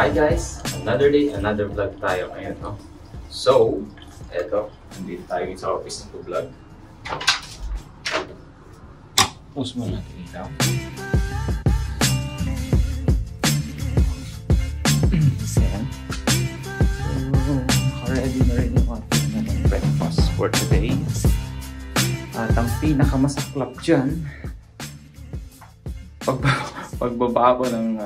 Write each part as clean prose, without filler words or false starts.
Hi guys! Another day, another vlog tayo ngayon, no? So, eto, nandito tayo sa office ng vlog. Pause mo natin ikaw. Ayan. So, naka-ready na rin yung ating breakfast for today. At ang pinakamasaklap dyan, pagbaba ko ng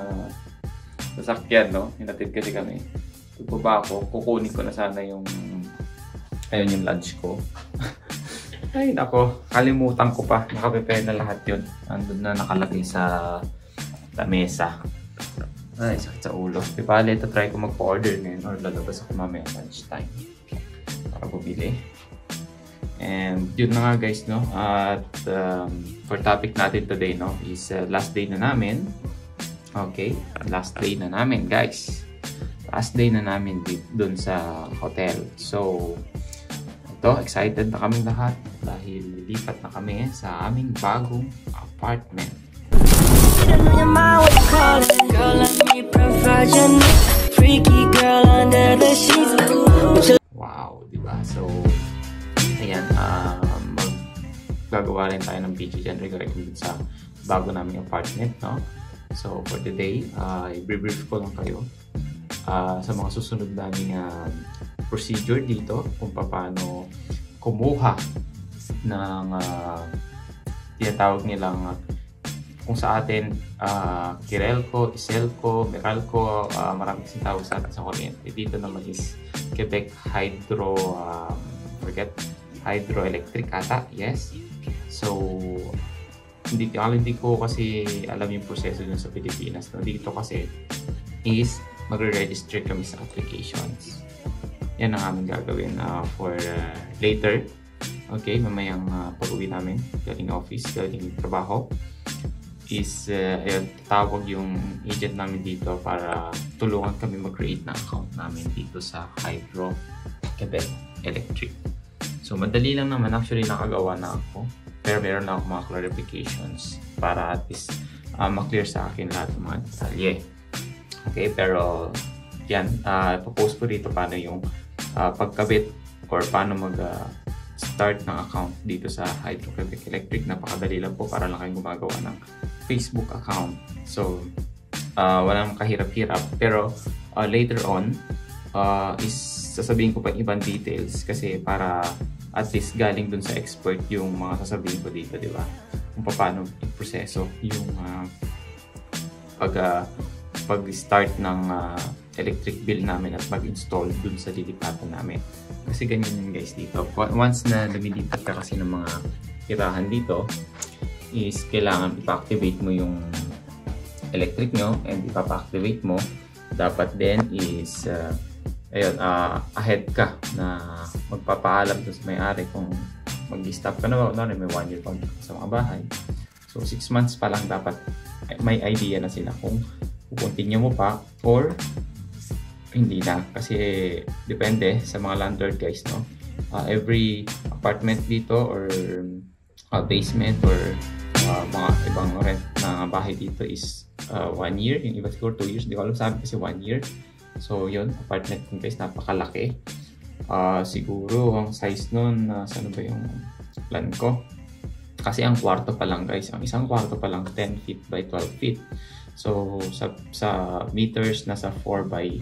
sasakyan, no? Hinatid kasi kami. Pagbaba ko, kukunin ko na sana yung yung lunch ko. Ay nako, kalimutan ko pa. Nakaprepare na lahat yun. Andun na nakalagay sa lamesa. Ay, sakit sa ulo. Di ba, ito try ko mag-order ngayon or lalabas ako mamaya lunch time para bumili. And yun na nga guys, no? At for topic natin today, no, is last day na namin. Okay, last day na namin guys. Last day na namin dun sa hotel. So, ito, excited na kaming lahat dahil lilipat na kami sa aming bagong apartment. Wow, diba? So, ayan, gagawa rin tayo ng video dyan regarding sa bago naming apartment, no? So, for today, i-brief ko lang kayo sa mga susunod naming procedure dito kung paano kumuha ng tinatawag nilang kung sa atin Kirelco, Iselco, Meralco, maraming tawag sa atin sa kuryente. Dito naman is Quebec Hydroelectric ata, yes. So hindi ko kasi alam yung proseso dun sa Pilipinas, no? Dito kasi is magre-register kami sa applications. Yan ang aming gagawin for later. Okay, mamayang pag-uwi namin galing office, galing trabaho is tawag yung agent namin dito para tulungan kami mag-create ng account namin dito sa Hydro Quebec Electric. So madali lang naman, actually nakagawa na ako, pero meron na ako mga clarifications para at least ma-clear sa akin lahat ng mga detalye. Okay, pero yan, ipopost ko dito paano yung pagkabit or paano mag-start ng account dito sa Hydro Quebec Electric. Napakadali lang po, para lang kayong gumagawa ng Facebook account. So, walang kahirap-hirap. Pero later on, is sasabihin ko pa ibang details kasi para at least galing dun sa expert yung mga sasabihin ko dito, di ba? Kung paano yung proseso, yung pag-start ng electric bill namin at mag-install dun sa lilipatan namin. Kasi ganyan yun guys dito. Once na lumilipat ka kasi ng mga tirahan dito, is kailangan ipa-activate mo yung electric nyo, and ipapa-activate mo, dapat din is ahead ka na magpapaalam dun sa may-ari kung mag-stop ka na ba, may 1 year contract sa mga bahay. So 6 months pa lang dapat may idea na sila kung continue mo pa or hindi na, kasi depende sa mga landlord guys, no? Every apartment dito or basement or mga ibang rent na bahay dito is 1 year, yung iba siguro 2 years, hindi ko alam, sabi kasi 1 year. So yun, apartment ko guys, napakalaki. Siguro ang size nun, saan ba yung plan ko? Kasi ang kwarto pa lang guys, ang isang kwarto pa lang 10 feet by 12 feet. So sa meters nasa 4 by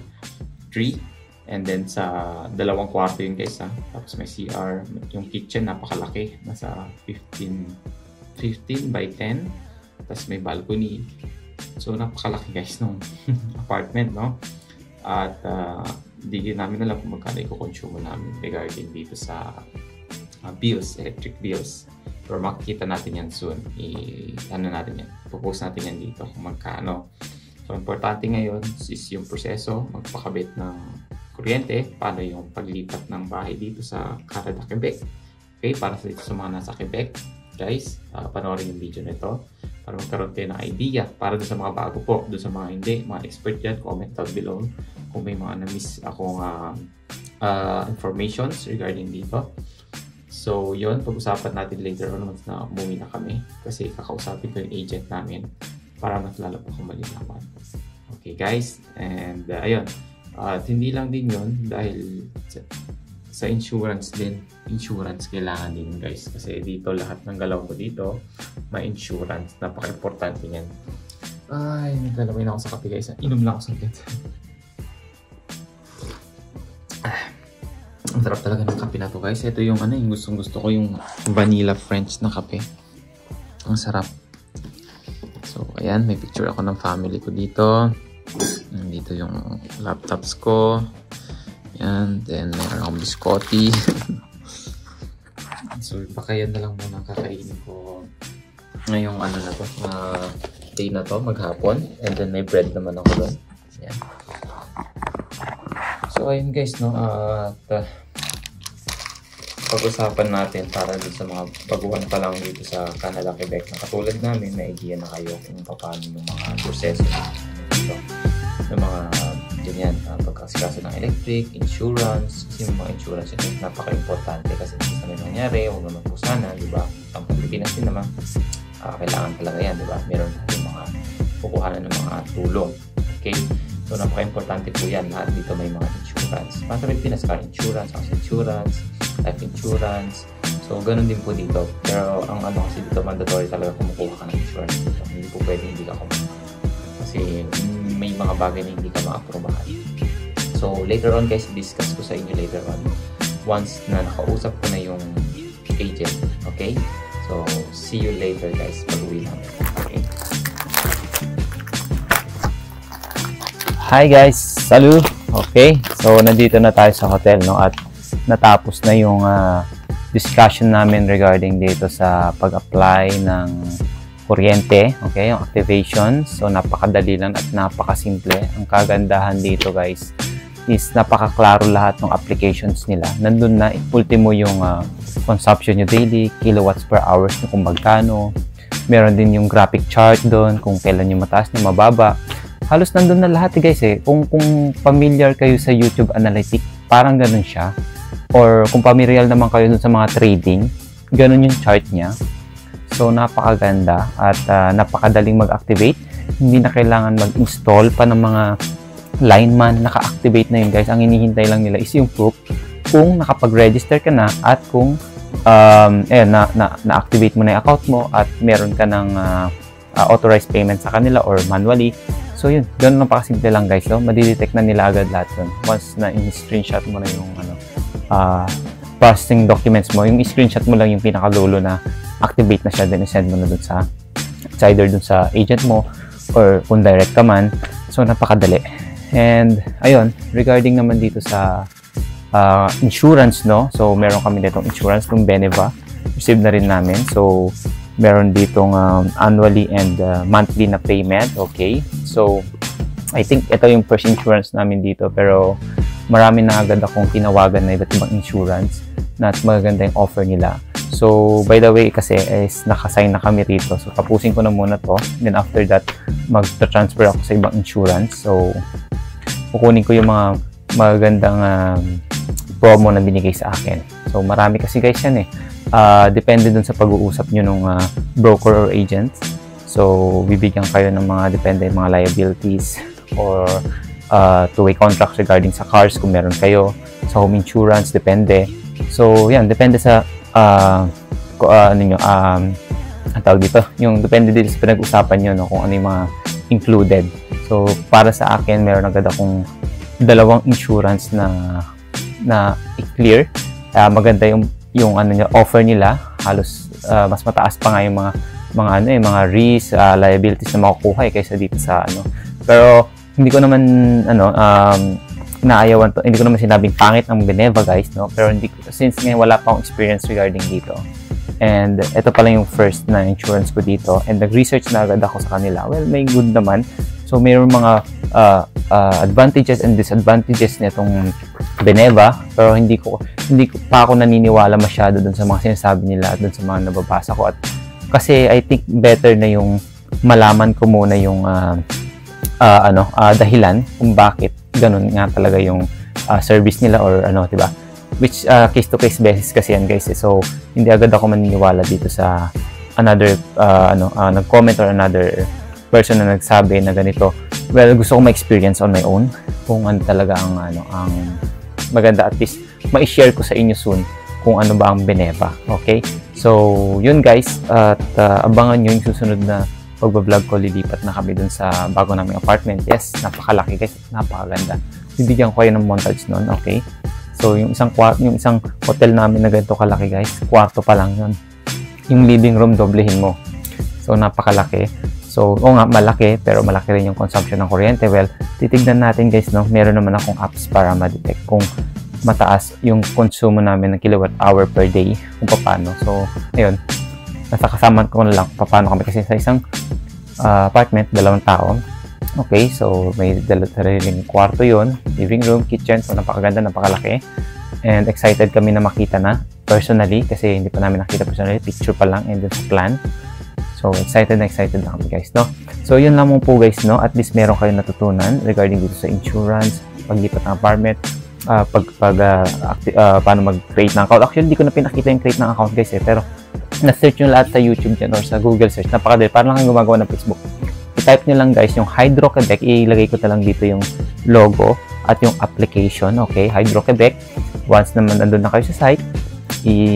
3, and then sa dalawang kwarto yun guys, tapos may CR, yung kitchen napakalaki, nasa 15 by 10, tapos may balcony. So napakalaki guys nung apartment, no? At hindi namin alam kung magkano i-consume namin regarding dito sa bills, electric bills. Pero makikita natin yan soon. Popost natin yan dito kung magkano. So, importante ngayon is yung proseso, magpakabit ng kuryente, paano yung paglipat ng bahay dito sa Canada, Quebec. Okay, para sa mga nasa Quebec, guys, panoorin yung video nito para magkaroon kayo ng idea. Para doon sa mga bago po, doon sa mga hindi, mga expert dyan, comment down below kung may mga na-miss akong informations regarding dito. So, yun, pag-usapan natin later on once na umuwi na kami. Kasi kakausapin ko yung agent namin para mas lalo pa kung malinawan. Okay guys, and ayun. At hindi lang din yun dahil sa insurance din. Insurance kailangan din guys. Kasi dito lahat ng galaw ko dito, may insurance. Napaka-importante yan. Ay, naglalaway na ako sa kape guys. Inom lang ako sa saglit. Ang sarap talaga ng kape na to guys. Ito yung ano, yung gustong-gusto ko, yung vanilla French na kape. Ang sarap. So, ayan, may picture ako ng family ko dito. Dito yung laptops ko. Ayan, then meron akong biscotti. So, baka yan na lang muna kakainin ko ngayong ano na to, day na to, maghapon. And then may bread naman ako doon. Ayan. So, ayun guys, no, pag-usapan natin para dun sa mga baguhan pa lang dito sa Canada, Quebec na katulad namin, may idea na kayo kung paano yung mga proseso dito, yung mga ganyan, pagkasikaso ng electric, insurance. Kasi yung mga insurance yun napaka-importante kasi hindi naman nangyari, huwag naman po sana, di ba? Ang Pilipinas din naman, kailangan talaga yan, di ba? Meron yung mga kukuhanan ng mga tulong. Okay? So, napaka-importante po yan. Lahat dito may mga insurance. Para sa Pilipinas, car insurance, house insurance, life insurance. So, ganun din po dito. Pero, ang ano kasi dito, mandatory talaga kumukuha ka ng insurance dito. Hindi po pwede hindi ka kumuha. Kasi, may mga bagay na hindi ka ma-aprobahan. So, later on guys, discuss ko sa inyo later on. Once na nakausap ko na yung agent. Okay? So, see you later guys. Pag-uwi namin. Okay? Hi guys! Salut! Okay, so nandito na tayo sa hotel, no? At natapos na yung discussion namin regarding dito sa pag-apply ng kuryente, okay, yung activation. So napakadali lang at napakasimple. Ang kagandahan dito guys is napakaklaro lahat ng applications nila. Nandun na ultimo yung consumption nyo daily, kilowatts per hours nyo kung magkano. Meron din yung graphic chart doon kung kailan yung mataas na mababa. Halos nandun na lahat guys eh. Kung familiar kayo sa YouTube Analytics, parang ganun siya. Or kung familiar naman kayo dun sa mga trading, ganun yung chart niya. So napakaganda at napakadaling mag-activate. Hindi na kailangan mag-install pa ng mga lineman. Naka-activate na yun guys. Ang hinihintay lang nila is yung proof kung nakapag-register ka na at kung na-activate mo na yung account mo at meron ka ng authorized payment sa kanila or manually. So yun, ganun lang pakasimple lang guys. So, madidetect na nila agad lahat yun. Once na in-screenshot mo na yung processing documents mo, yung screenshot mo lang yung pinakadulo na activate na siya, then send mo na dun sa either dun sa agent mo or kung direct ka man. So napakadali. And ayun, regarding naman dito sa insurance, no? So meron kami ditong insurance ng Beneva. Receive na rin namin. So meron ditong annually and monthly na payment. Okay. So, I think ito yung first insurance namin dito. Pero, marami na agad akong tinawagan na iba't ibang insurance na magaganda yung offer nila. So, by the way, kasi is nakasign na kami rito. So, tapusin ko na muna to. Then, after that, mag-transfer ako sa ibang insurance. So, kukunin ko yung mga magagandang promo na binigay sa akin. So, marami kasi guys yan eh. Depende dun sa pag-uusap nyo ng broker or agent. So, bibigyan kayo ng mga depende mga liabilities or two-way contracts regarding sa cars kung meron kayo. Sa home insurance, depende. So, yan, depende sa ang tawag dito, yung depende dito sa pinag-usapan nyo, no, kung ano yung mga included. So, para sa akin, meron agad akong dalawang insurance na i-clear. Maganda yung ano niya, offer nila. Halos mas mataas pa nga yung mga risk, liabilities na makukuha kaysa dito sa ano. Pero hindi ko naman naayawan to. Hindi ko naman sinabing pangit ang Beneva guys, no. Pero since ngayon wala pa akong experience regarding dito. And ito pala yung first na insurance ko dito. And nag-research na agad ako sa kanila. Well, may good naman. So mayroong mga advantages and disadvantages nitong Beneva, pero hindi ko pa ako naniniwala masyado dun sa mga sinasabi nila at dun sa mga nababasa ko. At kasi I think better na yung malaman ko muna yung dahilan kung bakit ganun nga talaga yung service nila or ano, 'di ba? Which case to case basis kasi yan guys. So hindi agad ako maniniwala dito sa another nag-comment or another person na nagsabi na ganito. well, gusto ko ma-experience on my own kung ano talaga ang maganda. At least ma-share ko sa inyo soon kung ano ba ang Beneva. Okay? So, yun guys, at abangan nyo yung susunod na pagbablog ko. Lilipat na kami dun sa bago naming apartment. Yes, napakalaki guys, napakaganda. Bibigyan ko kayo ng montage nun, okay? So, yung isang hotel namin na ganito kalaki guys, kwarto pa lang yun. Yung living room, doblehin mo. So, napakalaki. So, nga, malaki, pero malaki rin yung consumption ng kuryente. Well, titignan natin guys, no? Meron naman akong apps para ma-detect kung mataas yung konsumo namin ng kilowatt hour per day, kung paano. So, ayun, nasa kasama ko na lang kung paano kami kasi sa isang apartment, 2 tao. Okay, so may sariling kwarto yun, living room, kitchen, so napakaganda, napakalaki. And excited kami na makita na personally kasi hindi pa namin nakita personally, picture pa lang and then sa plan. So, excited na kami guys, no? So, yun lang po guys, no? At least meron kayong natutunan regarding dito sa insurance, paglipat ng apartment, paano mag-create ng account. Actually, hindi ko na pinakita yung create ng account guys pero na-search nyo lahat sa YouTube dyan or sa Google search. Napakadali, parang lang kayong gumagawa ng Facebook. I-type nyo lang guys yung Hydro-Quebec, ilagay ko lang dito yung logo at yung application, okay? Hydro-Quebec. Once naman nandun na kayo sa site,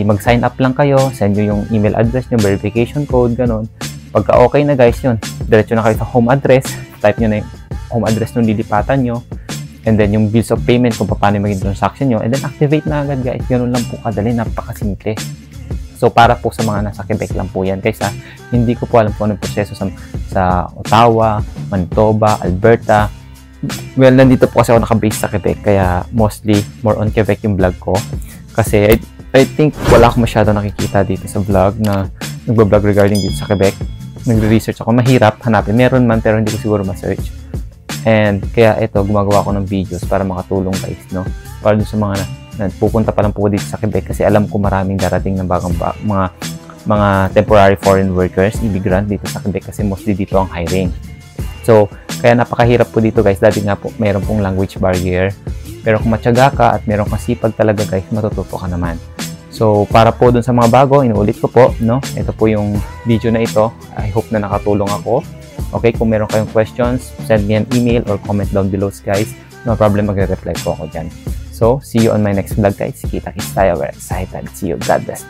mag-sign up lang kayo, send nyo yung email address nyo, verification code, ganun. Pagka okay na guys yun, diretso na kayo sa home address, type nyo na yung home address nung lilipatan nyo, and then yung bills of payment kung paano yung maging transaction nyo, and then activate na agad guys. Ganun lang po kadali, napakasimple. So para po sa mga nasa Quebec lang po yan guys ha. Hindi ko po alam kung anong proseso sa Ottawa, Manitoba, Alberta. Well, nandito po kasi ako nakabase sa Quebec, kaya mostly more on Quebec yung vlog ko. Kasi I think wala akong masyado nakikita dito sa vlog na nagbablog regarding dito sa Quebec. Nagre-research ako, mahirap hanapin. Meron man pero hindi ko siguro ma-search. And kaya ito, gumagawa ako ng videos para makatulong guys, no? Para dun sa mga pupunta pa lang po dito sa Quebec kasi alam ko maraming darating ng bagong mga temporary foreign workers, immigrant dito sa Quebec kasi mostly dito ang hiring. So, kaya napakahirap po dito guys. Dati nga po, mayroon pong language barrier. Pero kung matyaga ka at mayroon kang sipag talaga guys, matututo ka naman. So, para po dun sa mga bago, inuulit ko po, no? Ito po yung video na ito. I hope na nakatulong ako. Okay, kung meron kayong questions, send me an email or comment down below guys. No problem, magre-reply po ako dyan. So, see you on my next vlog guys. Kita-kits tayo. We're excited. See you. God bless.